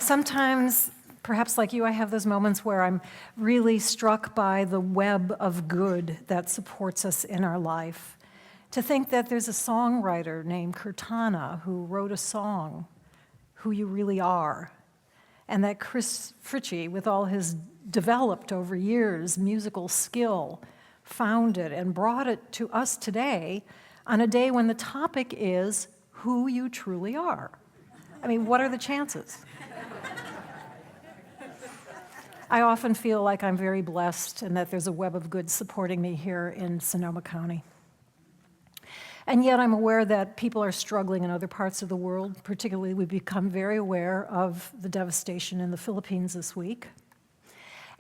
Sometimes, perhaps like you, I have those moments where I'm really struck by the web of good that supports us in our life. To think that there's a songwriter named Kirtana who wrote a song, Who You Really Are, and that Chris Fritchie, with all his developed over years musical skill, found it and brought it to us today on a day when the topic is who you truly are. I mean, what are the chances? I often feel like I'm very blessed and that there's a web of good supporting me here in Sonoma County. And yet I'm aware that people are struggling in other parts of the world. Particularly, we've become very aware of the devastation in the Philippines this week.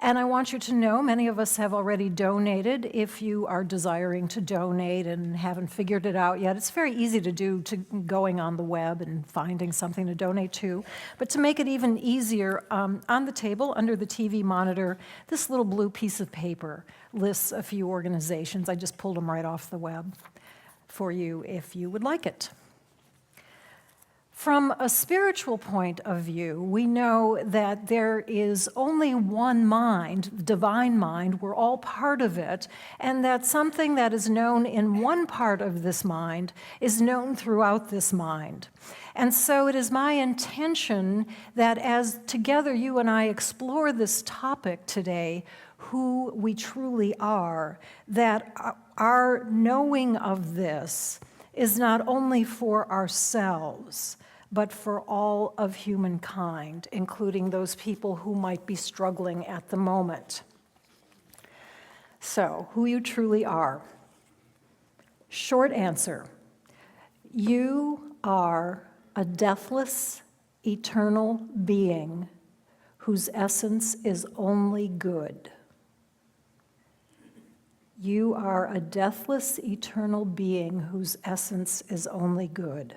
And I want you to know, many of us have already donated. If you are desiring to donate and haven't figured it out yet, it's very easy to do, to going on the web and finding something to donate to. But to make it even easier, on the table under the TV monitor, this little blue piece of paper lists a few organizations. I just pulled them right off the web for you if you would like it. From a spiritual point of view, we know that there is only one mind, divine mind, we're all part of it, and that something that is known in one part of this mind is known throughout this mind. And so it is my intention that as together you and I explore this topic today, who we truly are, that our knowing of this is not only for ourselves, but for all of humankind, including those people who might be struggling at the moment. So, who you truly are. Short answer, you are a deathless, eternal being whose essence is only good. You are a deathless, eternal being whose essence is only good.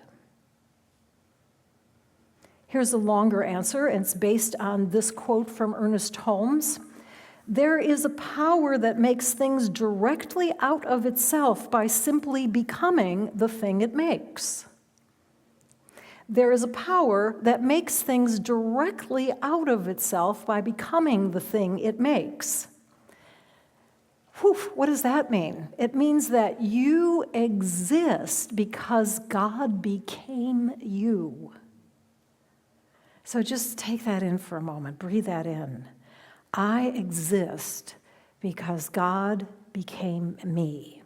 Here's a longer answer, and it's based on this quote from Ernest Holmes. There is a power that makes things directly out of itself by simply becoming the thing it makes. There is a power that makes things directly out of itself by becoming the thing it makes. Whew, what does that mean? It means that you exist because God became you. So just take that in for a moment, breathe that in. I exist because God became me.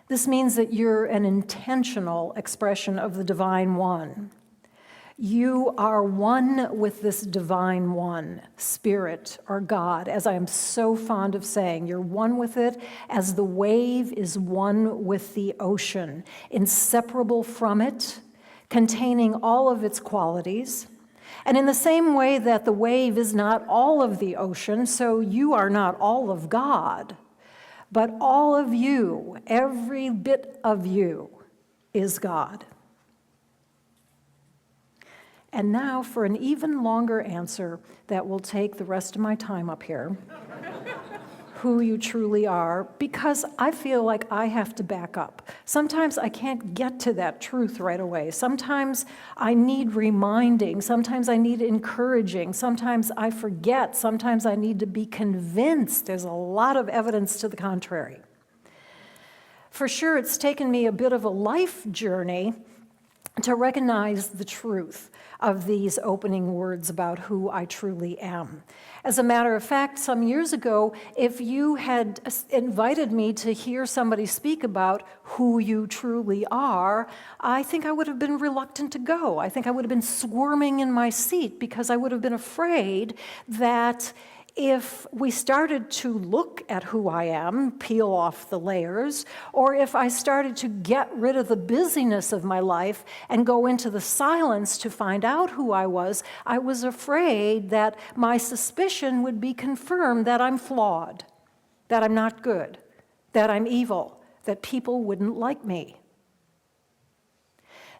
This means that you're an intentional expression of the Divine One. You are one with this Divine One, Spirit or God, as I am so fond of saying. You're one with it as the wave is one with the ocean, inseparable from it, containing all of its qualities. And in the same way that the wave is not all of the ocean, so you are not all of God, but all of you, every bit of you, is God. And now for an even longer answer that will take the rest of my time up here, who you truly are, because I feel like I have to back up. Sometimes I can't get to that truth right away. Sometimes I need reminding. Sometimes I need encouraging. Sometimes I forget. Sometimes I need to be convinced. There's a lot of evidence to the contrary. For sure, it's taken me a bit of a life journey to recognize the truth of these opening words about who I truly am. As a matter of fact, some years ago, if you had invited me to hear somebody speak about who you truly are, I think I would have been reluctant to go. I think I would have been squirming in my seat because I would have been afraid that if we started to look at who I am, peel off the layers, or if I started to get rid of the busyness of my life and go into the silence to find out who I was afraid that my suspicion would be confirmed that I'm flawed, that I'm not good, that I'm evil, that people wouldn't like me.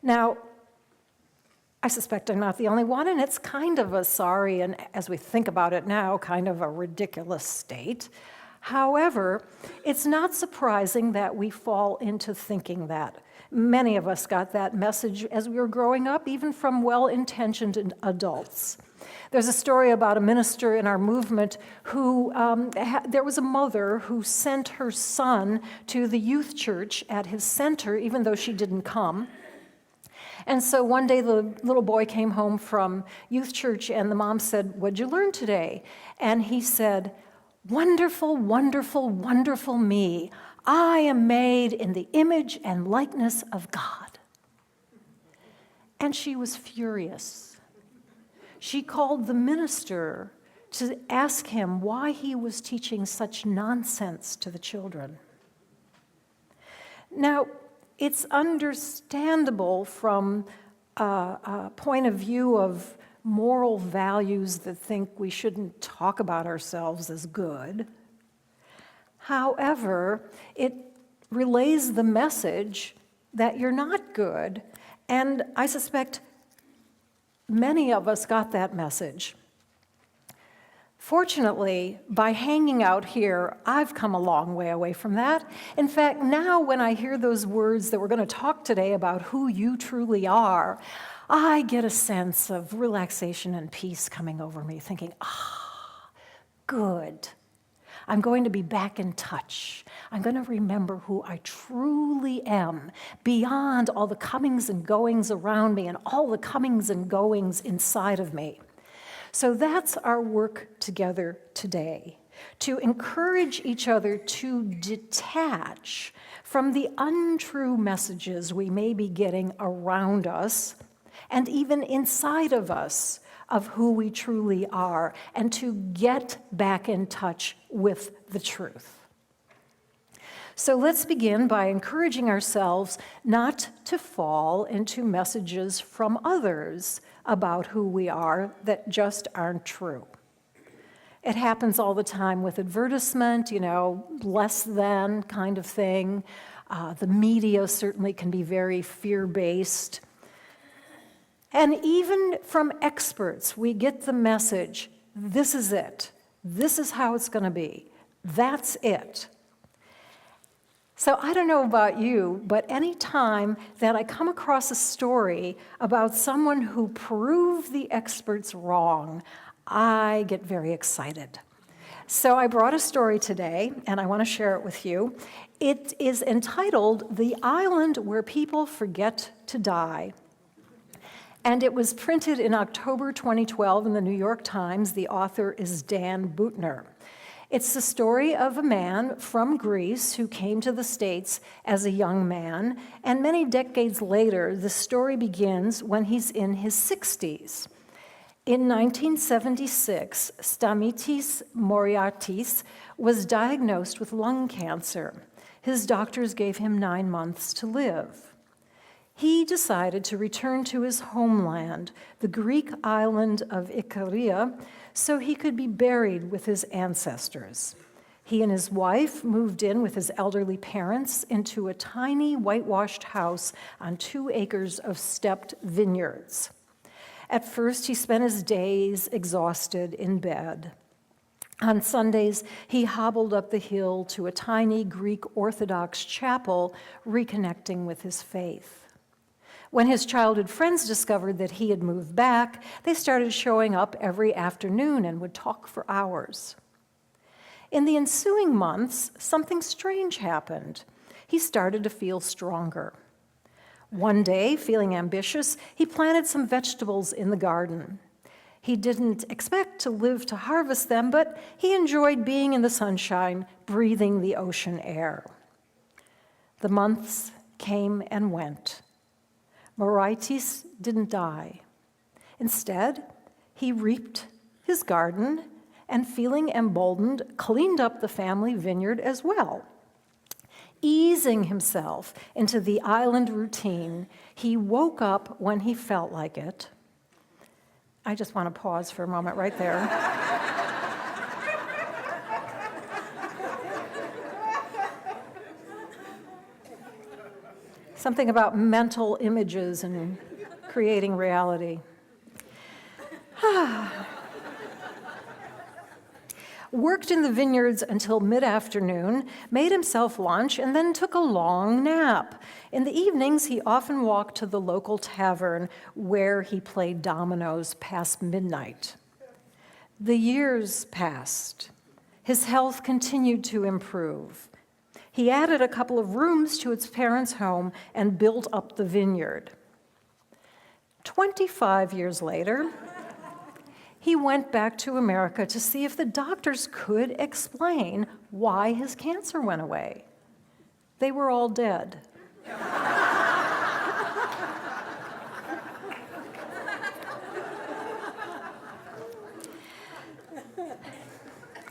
Now, I suspect I'm not the only one, and it's kind of a sorry, and as we think about it now, kind of a ridiculous state. However, it's not surprising that we fall into thinking that. Many of us got that message as we were growing up, even from well-intentioned adults. There's a story about a minister in our movement who, there was a mother who sent her son to the youth church at his center, even though she didn't come. And so one day the little boy came home from youth church and the mom said, "What'd you learn today?" And he said, "Wonderful, wonderful, wonderful me. I am made in the image and likeness of God." And she was furious. She called the minister to ask him why he was teaching such nonsense to the children. Now, it's understandable from a point of view of moral values that think we shouldn't talk about ourselves as good. However, it relays the message that you're not good, and I suspect many of us got that message. Fortunately, by hanging out here, I've come a long way away from that. In fact, now when I hear those words that we're going to talk today about who you truly are, I get a sense of relaxation and peace coming over me, thinking, good. I'm going to be back in touch. I'm going to remember who I truly am, beyond all the comings and goings around me and all the comings and goings inside of me. So that's our work together today, to encourage each other to detach from the untrue messages we may be getting around us and even inside of us of who we truly are, and to get back in touch with the truth. So let's begin by encouraging ourselves not to fall into messages from others about who we are that just aren't true. It happens all the time with advertisement, less than kind of thing. The media certainly can be very fear-based. And even from experts, we get the message, this is it. This is how it's going to be. That's it. So I don't know about you, but any time that I come across a story about someone who proved the experts wrong, I get very excited. So I brought a story today, and I want to share it with you. It is entitled, "The Island Where People Forget to Die." And it was printed in October 2012 in the New York Times. The author is Dan Buettner. It's the story of a man from Greece who came to the States as a young man, and many decades later, the story begins when he's in his 60s. In 1976, Stamatis Moriartis was diagnosed with lung cancer. His doctors gave him 9 months to live. He decided to return to his homeland, the Greek island of Ikaria, so he could be buried with his ancestors. He and his wife moved in with his elderly parents into a tiny whitewashed house on 2 acres of stepped vineyards. At first, he spent his days exhausted in bed. On Sundays, he hobbled up the hill to a tiny Greek Orthodox chapel, reconnecting with his faith. When his childhood friends discovered that he had moved back, they started showing up every afternoon and would talk for hours. In the ensuing months, something strange happened. He started to feel stronger. One day, feeling ambitious, he planted some vegetables in the garden. He didn't expect to live to harvest them, but he enjoyed being in the sunshine, breathing the ocean air. The months came and went. Moraitis didn't die. Instead, he reaped his garden and, feeling emboldened, cleaned up the family vineyard as well. Easing himself into the island routine, he woke up when he felt like it. I just want to pause for a moment right there. Something about mental images and creating reality. worked in the vineyards until mid-afternoon, made himself lunch, and then took a long nap. In the evenings, he often walked to the local tavern where he played dominoes past midnight. The years passed. His health continued to improve. He added a couple of rooms to its parents' home and built up the vineyard. 25 years later, he went back to America to see if the doctors could explain why his cancer went away. They were all dead.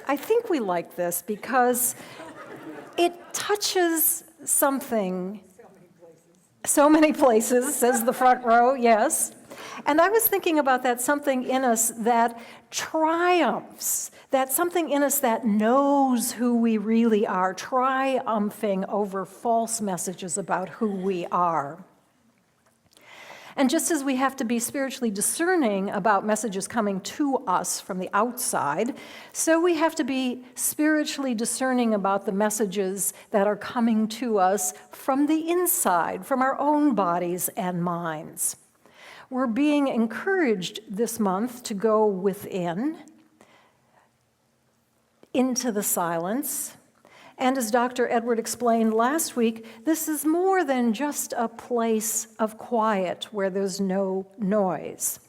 I think we like this because it touches something. So many places, says the front row, yes. And I was thinking about that something in us that triumphs, that something in us that knows who we really are, triumphing over false messages about who we are. And just as we have to be spiritually discerning about messages coming to us from the outside, so we have to be spiritually discerning about the messages that are coming to us from the inside, from our own bodies and minds. We're being encouraged this month to go within, into the silence. And as Dr. Edward explained last week, this is more than just a place of quiet where there's no noise.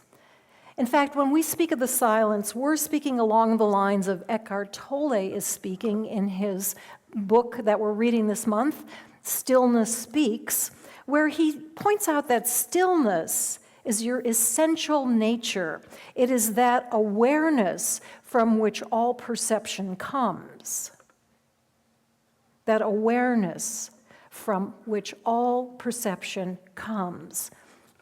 In fact, when we speak of the silence, we're speaking along the lines of Eckhart Tolle is speaking in his book that we're reading this month, Stillness Speaks, where he points out that stillness is your essential nature. It is that awareness from which all perception comes. That awareness from which all perception comes.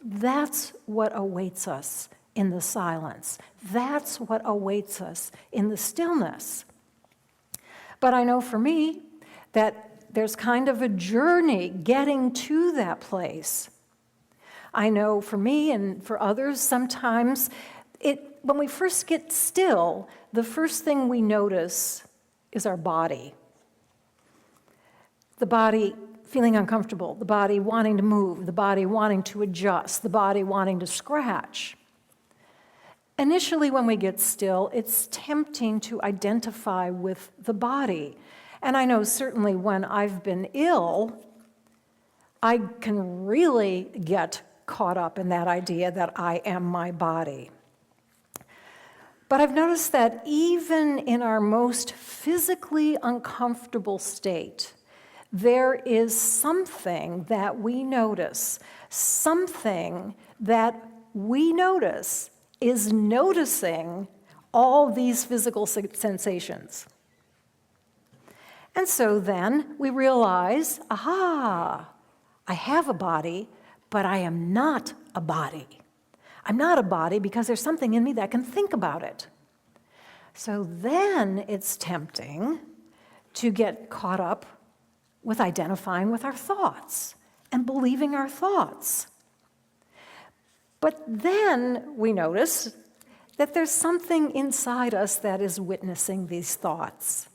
That's what awaits us in the silence. That's what awaits us in the stillness. But I know for me that there's kind of a journey getting to that place. I know for me and for others, sometimes when we first get still, the first thing we notice is our body. The body feeling uncomfortable, the body wanting to move, the body wanting to adjust, the body wanting to scratch. Initially, when we get still, it's tempting to identify with the body. And I know certainly when I've been ill, I can really get caught up in that idea that I am my body. But I've noticed that even in our most physically uncomfortable state, there is something that we notice, something that we notice is noticing all these physical sensations. And so then we realize, aha, I have a body, but I am not a body. I'm not a body because there's something in me that can think about it. So then it's tempting to get caught up with identifying with our thoughts and believing our thoughts. But then we notice that there's something inside us that is witnessing these thoughts.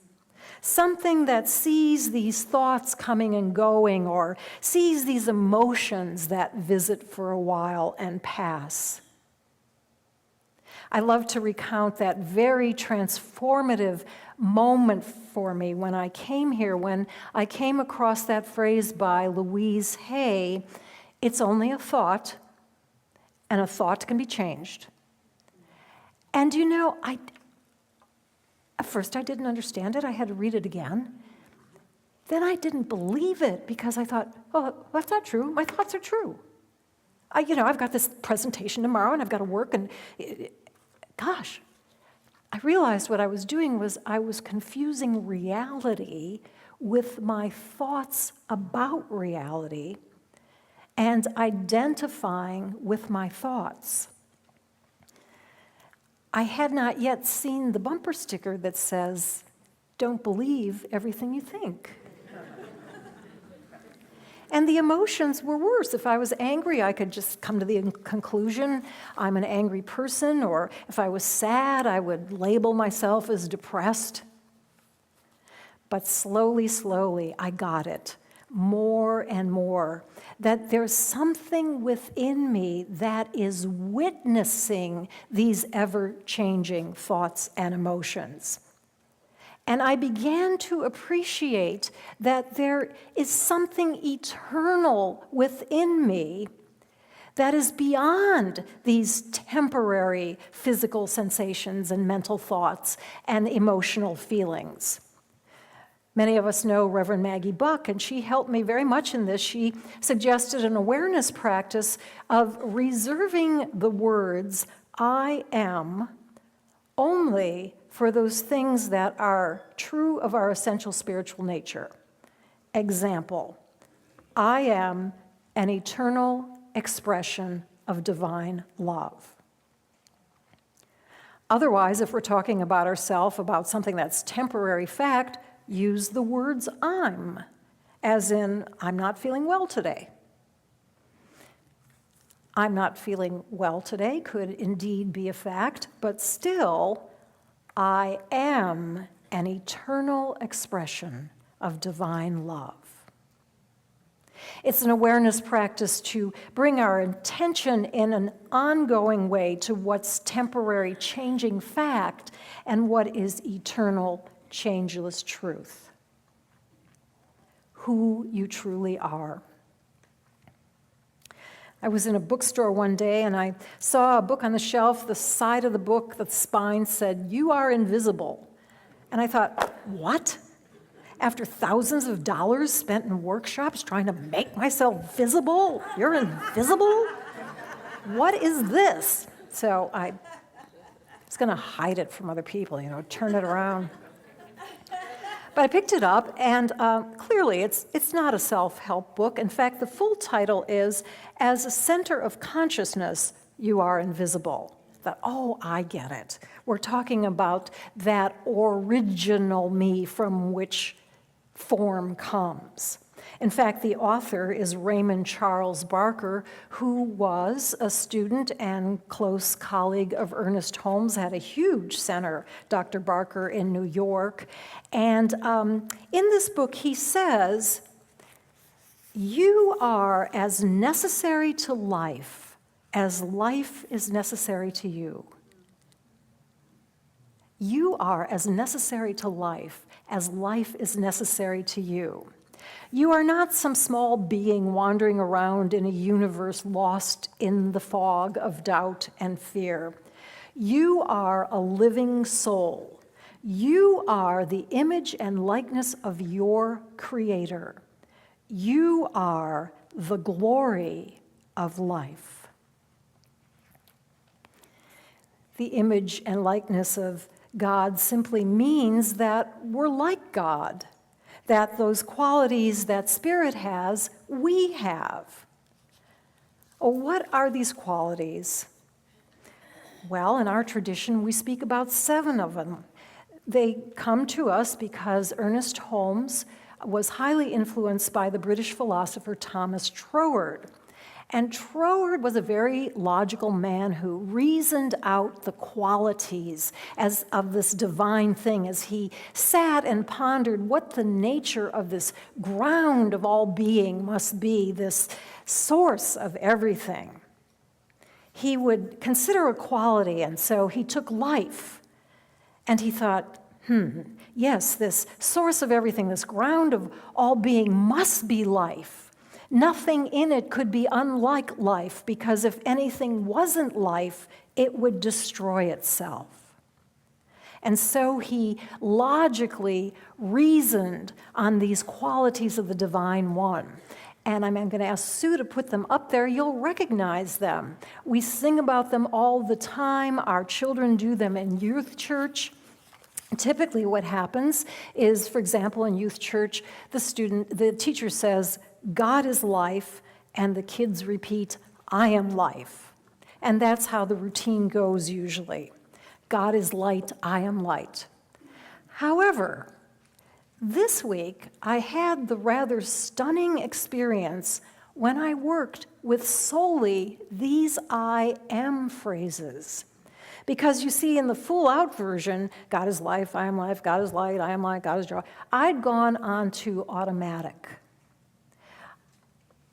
Something that sees these thoughts coming and going, or sees these emotions that visit for a while and pass. I love to recount that very transformative moment for me when I came here, when I came across that phrase by Louise Hay, it's only a thought, and a thought can be changed. And you know, at first I didn't understand it. I had to read it again. Then I didn't believe it because I thought, oh, that's not true. My thoughts are true. I've got this presentation tomorrow and I've got to work and gosh, I realized what I was doing was I was confusing reality with my thoughts about reality and identifying with my thoughts. I had not yet seen the bumper sticker that says, "Don't believe everything you think." And the emotions were worse. If I was angry, I could just come to the conclusion, I'm an angry person, or if I was sad, I would label myself as depressed. But slowly, slowly, I got it, more and more, that there's something within me that is witnessing these ever-changing thoughts and emotions. And I began to appreciate that there is something eternal within me that is beyond these temporary physical sensations and mental thoughts and emotional feelings. Many of us know Reverend Maggie Buck, and she helped me very much in this. She suggested an awareness practice of reserving the words, I am, only for those things that are true of our essential spiritual nature. Example, I am an eternal expression of divine love. Otherwise, if we're talking about ourselves, about something that's temporary fact, use the words I'm, as in, I'm not feeling well today. I'm not feeling well today could indeed be a fact, but still, I am an eternal expression of divine love. It's an awareness practice to bring our attention in an ongoing way to what's temporary, changing fact and what is eternal, changeless truth. Who you truly are. I was in a bookstore one day and I saw a book on the shelf. The side of the book, the spine said, "You are invisible." And I thought, what? After thousands of dollars spent in workshops trying to make myself visible, you're invisible? What is this? So I was going to hide it from other people, turn it around. But I picked it up, and clearly it's not a self-help book. In fact, the full title is, As a Center of Consciousness, You Are Invisible. I thought, I get it. We're talking about that original me from which form comes. In fact, the author is Raymond Charles Barker, who was a student and close colleague of Ernest Holmes, had a huge center, Dr. Barker, in New York. And in this book, he says, you are as necessary to life as life is necessary to you. You are as necessary to life as life is necessary to you. You are not some small being wandering around in a universe lost in the fog of doubt and fear. You are a living soul. You are the image and likeness of your Creator. You are the glory of life. The image and likeness of God simply means that we're like God, that those qualities that Spirit has, we have. What are these qualities? Well, in our tradition, we speak about 7 of them. They come to us because Ernest Holmes was highly influenced by the British philosopher Thomas Troward. And Troward was a very logical man who reasoned out the qualities of this divine thing as he sat and pondered what the nature of this ground of all being must be, this source of everything. He would consider a quality, and so he took life, and he thought, yes, this source of everything, this ground of all being must be life. Nothing in it could be unlike life, because if anything wasn't life, it would destroy itself. And so he logically reasoned on these qualities of the Divine One. And I'm going to ask Sue to put them up there. You'll recognize them. We sing about them all the time. Our children do them in youth church. Typically what happens is, for example, in youth church, the teacher says, God is life, and the kids repeat, I am life. And that's how the routine goes usually. God is light, I am light. However, This week, I had the rather stunning experience when I worked with solely these I am phrases. Because you see, in the full-out version, God is life, I am life, God is light, I am light, God is joy, I'd gone on to automatic.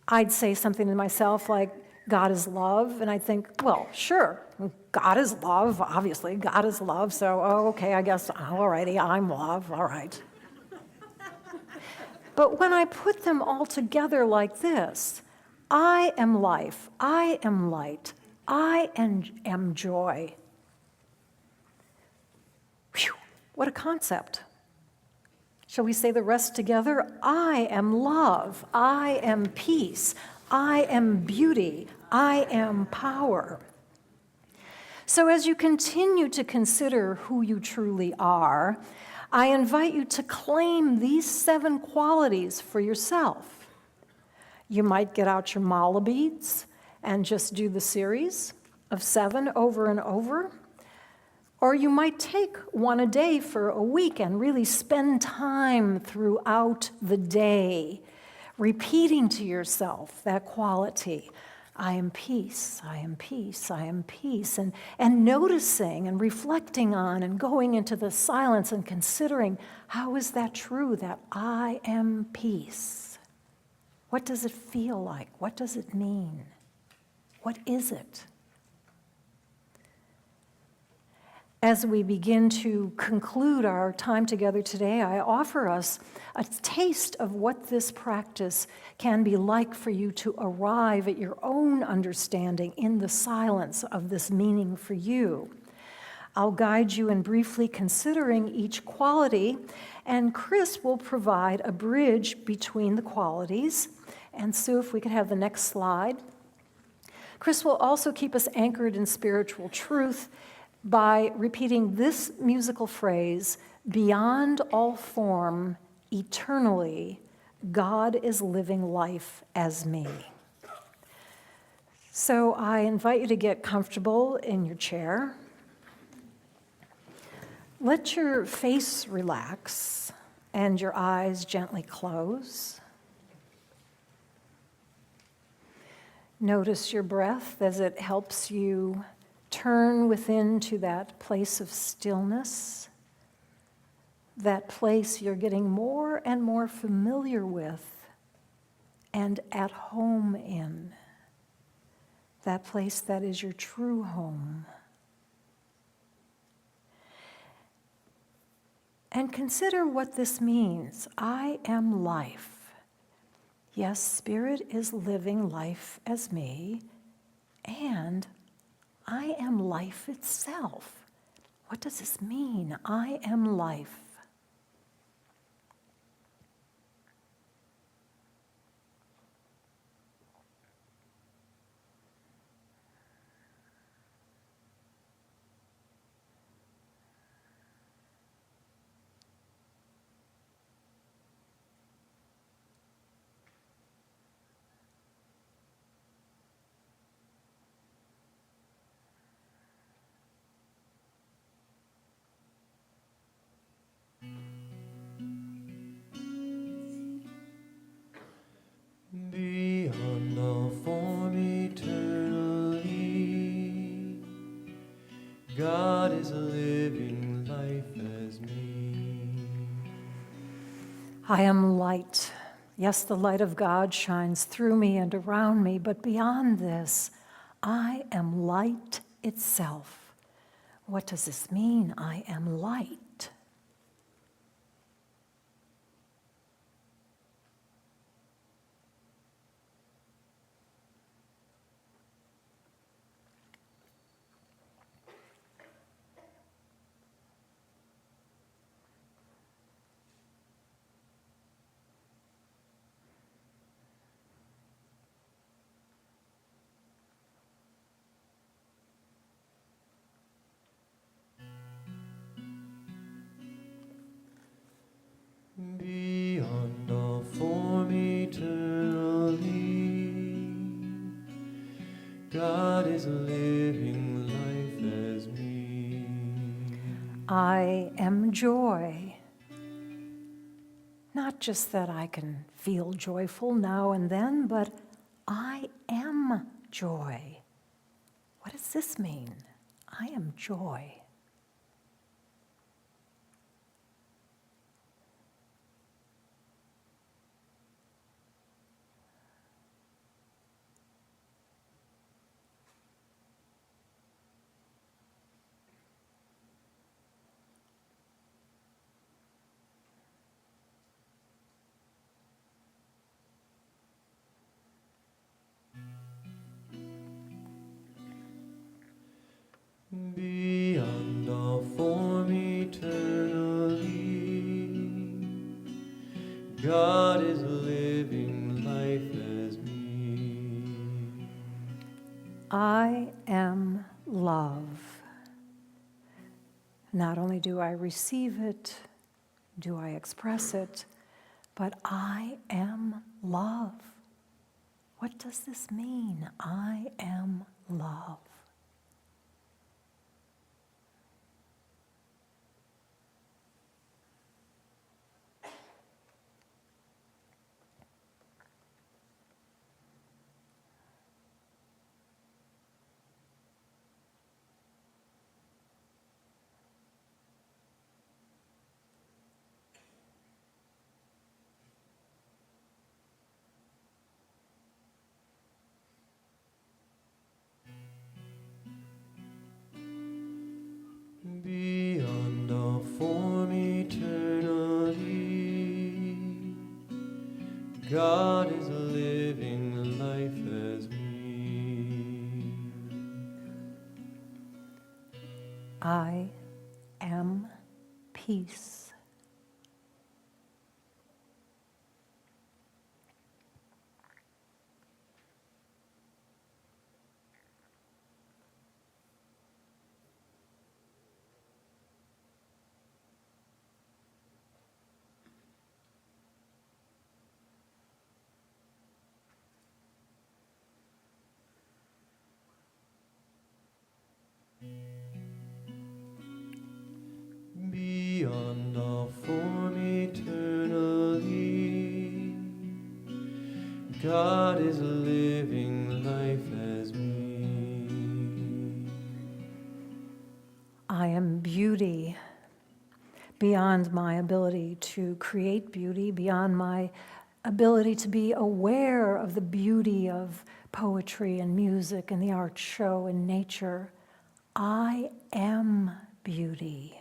I'd say something to myself like, God is love, and I'd think, well, sure, God is love, obviously, God is love, so, okay, I guess, all righty, I'm love, all right. But when I put them all together like this, I am life, I am light, I am joy. Whew, what a concept. Shall we say the rest together? I am love, I am peace, I am beauty, I am power. So as you continue to consider who you truly are, I invite you to claim these 7 qualities for yourself. You might get out your mala beads and just do the series of 7 over and over. Or you might take one a day for a week and really spend time throughout the day repeating to yourself that quality. I am peace, I am peace, I am peace. And noticing and reflecting on and going into the silence and considering, how is that true, that I am peace? What does it feel like? What does it mean? What is it? As we begin to conclude our time together today, I offer us a taste of what this practice can be like for you to arrive at your own understanding in the silence of this meaning for you. I'll guide you in briefly considering each quality, and Chris will provide a bridge between the qualities. And Sue, if we could have the next slide. Chris will also keep us anchored in spiritual truth by repeating this musical phrase, beyond all form, eternally, God is living life as me. So I invite you to get comfortable in your chair. Let your face relax and your eyes gently close. Notice your breath as it helps you turn within to that place of stillness, that place you're getting more and more familiar with and at home in, that place that is your true home. And consider what this means. I am life. Yes, Spirit is living life as me, and I am life itself. What does this mean? I am life. Beyond all form eternally, God is living life as me. I am light. Yes, the light of God shines through me and around me, but beyond this, I am light itself. What does this mean? I am light. Beyond all form eternally, God is living life as me. I am joy. not just that I can feel joyful now and then, but I am joy. What does this mean? I am joy. Beyond all form eternally, God is living life as me. I am love. Not only do I receive it, do I express it, but I am love. What does this mean? I am love. Beyond all form eternally, God is living life as me. I am peace. Beyond all form eternally, God is living life as me. I am beauty, beyond my ability to create beauty, beyond my ability to be aware of the beauty of poetry and music and the art show and nature. I am beauty.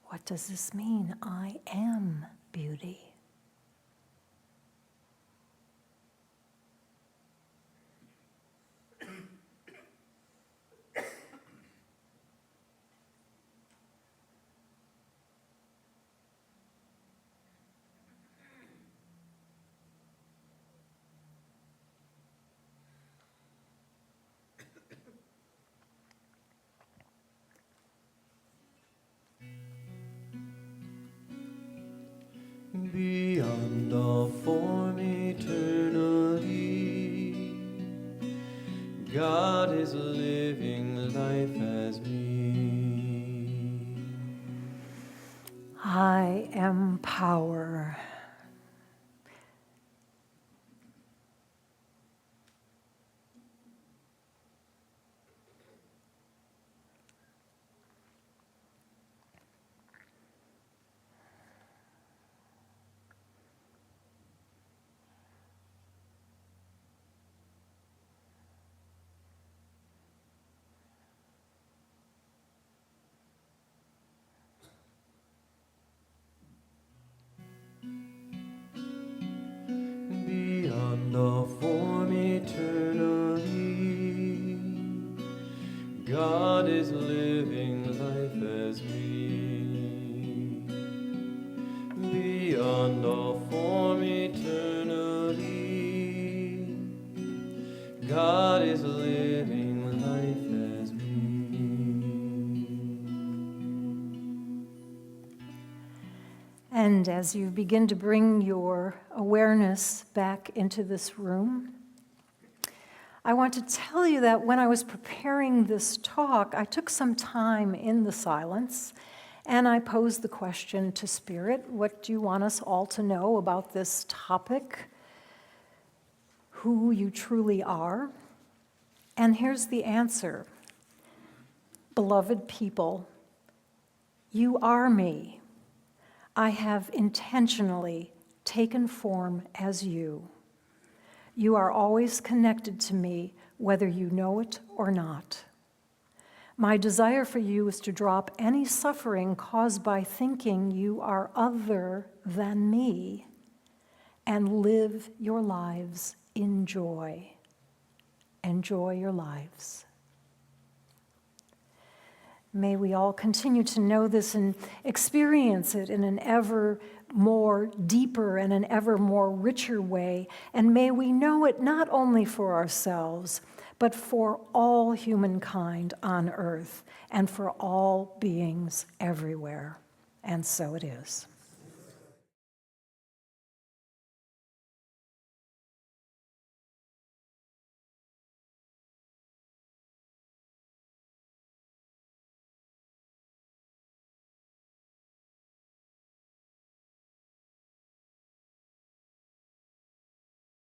What does this mean? I am beauty. Beyond all form eternally, God is living life as me. I am power. Beyond all form eternally, God is living life as me. Beyond all form eternally, God is living life as me. And as you begin to bring your awareness back into this room, I want to tell you that when I was preparing this talk, I took some time in the silence And I pose the question to Spirit, what do you want us all to know about this topic? Who you truly are? And here's the answer. Beloved people, you are me. I have intentionally taken form as you. You are always connected to me, whether you know it or not. My desire for you is to drop any suffering caused by thinking you are other than me and live your lives in joy. Enjoy your lives. May we all continue to know this and experience it in an ever more deeper and an ever more richer way. And may we know it not only for ourselves, but for all humankind on earth and for all beings everywhere. And so it is.